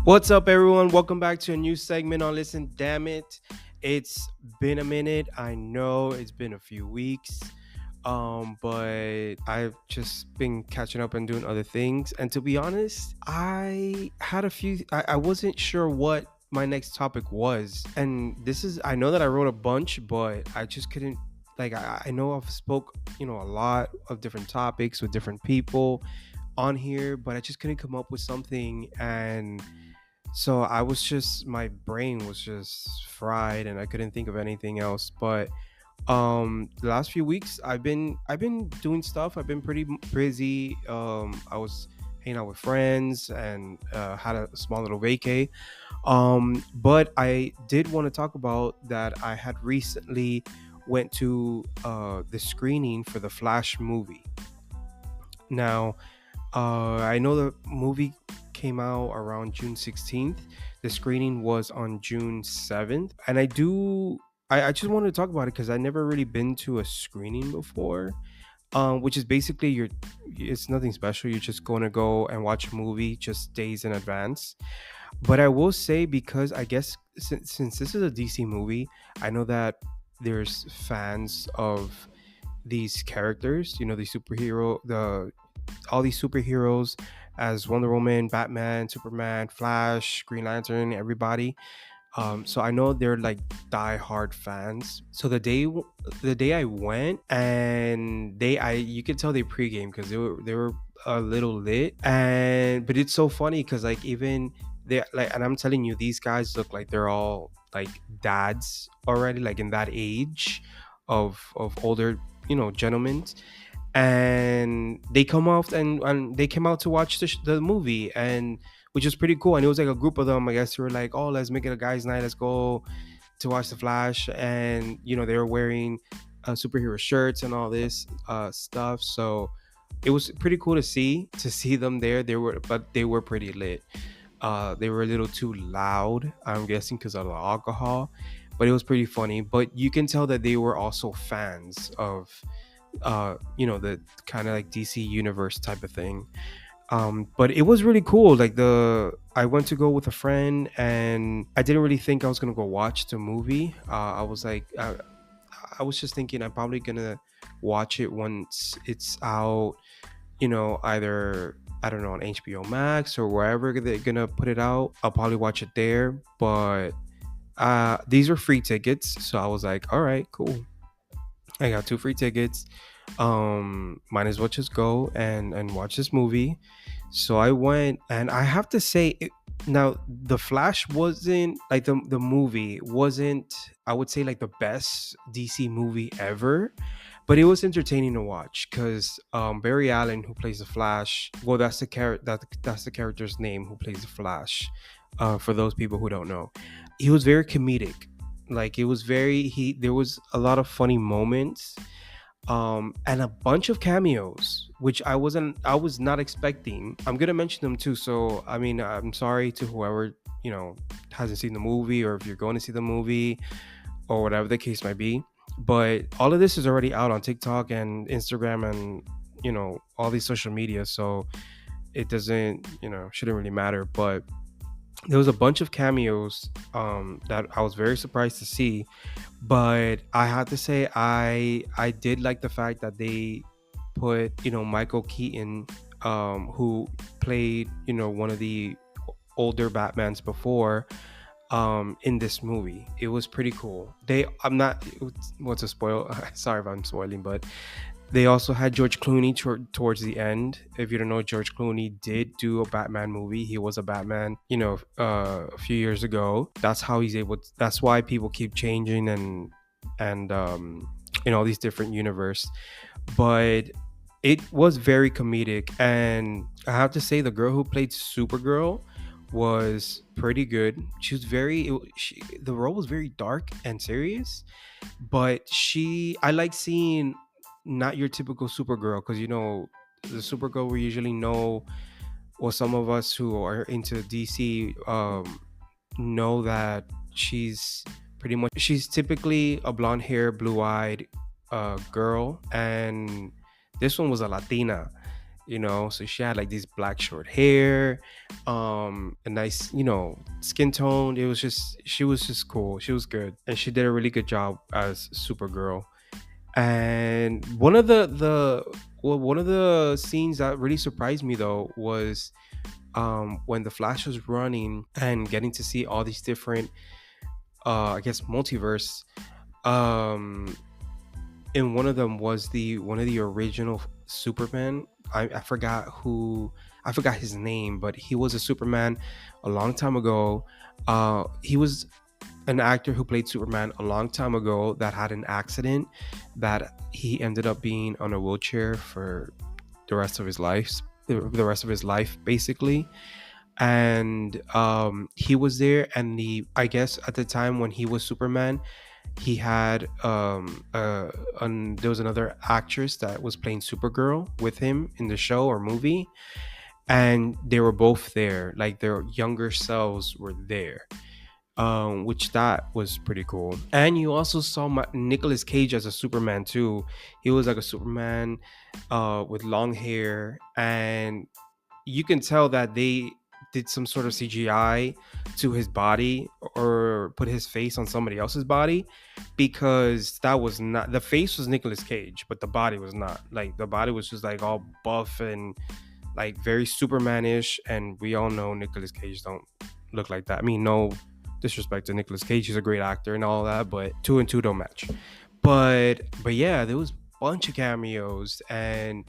What's up, everyone? Welcome back to a new segment on Listen Damn It. It's been a minute. I know it's been a few weeks, but I've just been catching up and doing other things. And to be honest, I wasn't sure what my next topic was. And I know that I wrote a bunch, but I just couldn't. I know I've spoke, a lot of different topics with different people on here, but I just couldn't come up with something. And so my brain was just fried and I couldn't think of anything else. But the last few weeks I've been doing stuff. I've been pretty busy. I was hanging out with friends and had a small little vacay. But I did want to talk about that I had recently went to the screening for the Flash movie. Now, I know the movie came out around June 16th. The screening was on June 7th. And I just wanted to talk about it because I never really been to a screening before. Which is basically it's nothing special. You're just going to go and watch a movie just days in advance. But I will say, because I guess since this is a DC movie, I know that there's fans of these characters, all these superheroes as Wonder Woman, Batman, Superman, Flash, Green Lantern, everybody. So I know they're like die-hard fans. So the day I went, and you could tell they pregame because they were a little lit. And but it's so funny because like even they like, and I'm telling you, these guys look like they're all like dads already, like in that age of older, gentlemen. And they come off and they came out to watch the movie, and which is pretty cool. And it was like a group of them, I guess. They were like, oh, let's make it a guys night, let's go to watch the Flash. And they were wearing superhero shirts and all this stuff. So it was pretty cool to see them there. They were pretty lit. They were a little too loud, I'm guessing, because of the alcohol, but it was pretty funny. But you can tell that they were also fans of the kind of like DC universe type of thing. But it was really cool. Like, the I went to go with a friend, and I didn't really think I was gonna go watch the movie. I was just thinking I'm probably gonna watch it once it's out, either, I don't know, on HBO Max or wherever they're gonna put it out. I'll probably watch it there. But these were free tickets, so I was like, all right, cool. I got two free tickets. Might as well just go and watch this movie. So I went, and I have to say, now the Flash wasn't like the movie wasn't, I would say, like the best DC movie ever, but it was entertaining to watch because Barry Allen, who plays the Flash, well, that's the character's name, who plays the Flash. For those people who don't know, he was very comedic. Like, it was very he there was a lot of funny moments, and a bunch of cameos, which I was not expecting. I'm gonna mention them too. So I mean, I'm sorry to whoever hasn't seen the movie, or if you're going to see the movie, or whatever the case might be. But all of this is already out on TikTok and Instagram, and all these social media. So it doesn't, shouldn't really matter. But there was a bunch of cameos that I was very surprised to see. But I have to say, I did like the fact that they put, Michael Keaton, who played, one of the older Batmans before, in this movie. It was pretty cool. I'm not, what's a spoil? Sorry if I'm spoiling, but they also had George Clooney towards the end. If you don't know, George Clooney did do a Batman movie. He was a Batman, a few years ago. That's how he's able. That's why people keep changing and in all these different universe. But it was very comedic, and I have to say, the girl who played Supergirl was pretty good. She was the role was very dark and serious, but I like seeing not your typical Supergirl, because the Supergirl we usually know, or some of us who are into DC know that she's typically a blonde hair, blue eyed girl, and this one was a Latina. So she had like these black short hair, a nice, skin tone. It was just she was just cool. She was good, and she did a really good job as Supergirl. And one of the scenes that really surprised me though was when the Flash was running and getting to see all these different, I guess, multiverse. Um, and one of them was the one of the original Superman. I forgot who, I forgot his name, but he was a Superman a long time ago. He was an actor who played Superman a long time ago that had an accident that he ended up being on a wheelchair for the rest of his life. The rest of his life, basically. And he was there, and I guess at the time when he was Superman, he had there was another actress that was playing Supergirl with him in the show or movie, and they were both there, like their younger selves were there, which that was pretty cool. And you also saw Nicolas Cage as a Superman too. He was like a Superman with long hair, and you can tell that they did some sort of CGI to his body or put his face on somebody else's body, because that was not, the face was Nicolas Cage, but the body was not. Like the body was just like all buff and like very Superman-ish, and we all know Nicolas Cage don't look like that. I mean, no disrespect to Nicolas Cage, he's a great actor and all that, but two and two don't match. But yeah, there was a bunch of cameos, and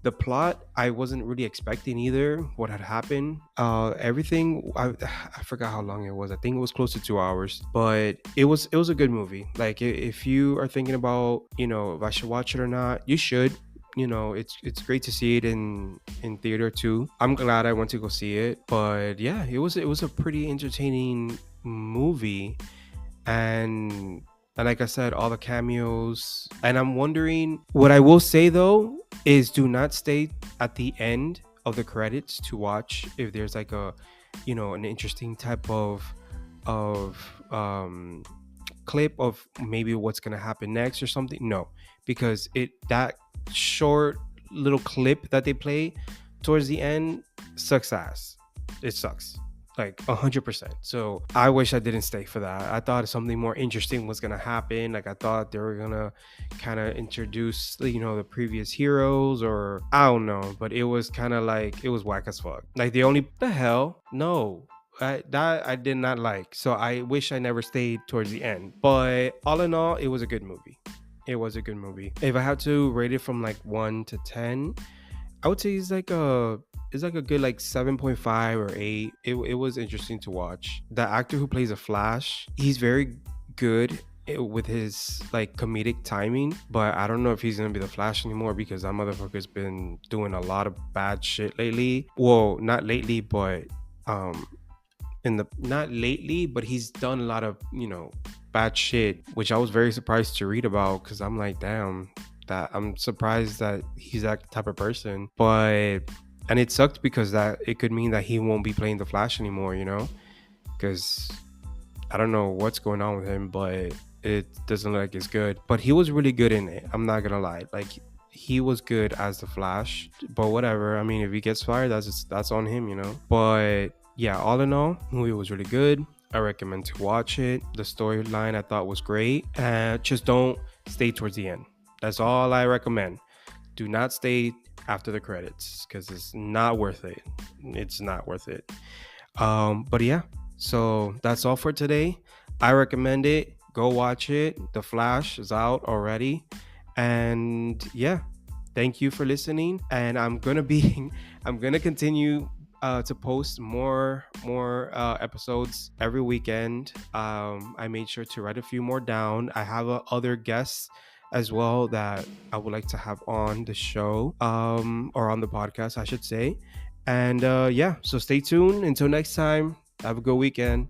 the plot I wasn't really expecting either what had happened. Everything I forgot how long it was. I think it was close to 2 hours, but it was a good movie. Like if you are thinking about if I should watch it or not, you should. It's great to see it in theater too. I'm glad I went to go see it, but yeah, it was a pretty entertaining movie. And like I said, all the cameos. And I'm wondering, what I will say though is do not stay at the end of the credits to watch if there's like an interesting type of clip of maybe what's gonna happen next or something. No, because that short little clip that they play towards the end sucks ass. It sucks like 100%. So I wish I didn't stay for that. I thought something more interesting was gonna happen. Like I thought they were gonna kind of introduce the previous heroes, or I don't know, but it was kind of like it was whack as fuck. Like the hell no. That I did not like. So I wish I never stayed towards the end. But all in all, it was a good movie. It was a good movie. If I had to rate it from like 1 to 10, I would say it's like a good like 7.5 or 8. It was interesting to watch. The actor who plays a Flash, he's very good with his like comedic timing, but I don't know if he's gonna be the Flash anymore because that motherfucker's been doing a lot of bad shit lately. Well, not lately, but um in the not lately, but he's done a lot of bad shit, which I was very surprised to read about, because I'm like, damn, that I'm surprised that he's that type of person. And it sucked because that it could mean that he won't be playing the Flash anymore, because I don't know what's going on with him, but it doesn't look like it's good. But he was really good in it, I'm not gonna lie. Like he was good as the Flash, but whatever. I mean, if he gets fired, that's on him. But yeah, all in all, movie was really good. I recommend to watch it. The storyline I thought was great. Just don't stay towards the end. That's all I recommend. Do not stay after the credits because it's not worth it. It's not worth it. But yeah, so that's all for today. I recommend it. Go watch it. The Flash is out already. And yeah, thank you for listening. And I'm gonna continue to post more episodes every weekend. I made sure to write a few more down. I have other guests as well that I would like to have on the show, or on the podcast, I should say. And yeah, so stay tuned. Until next time, have a good weekend.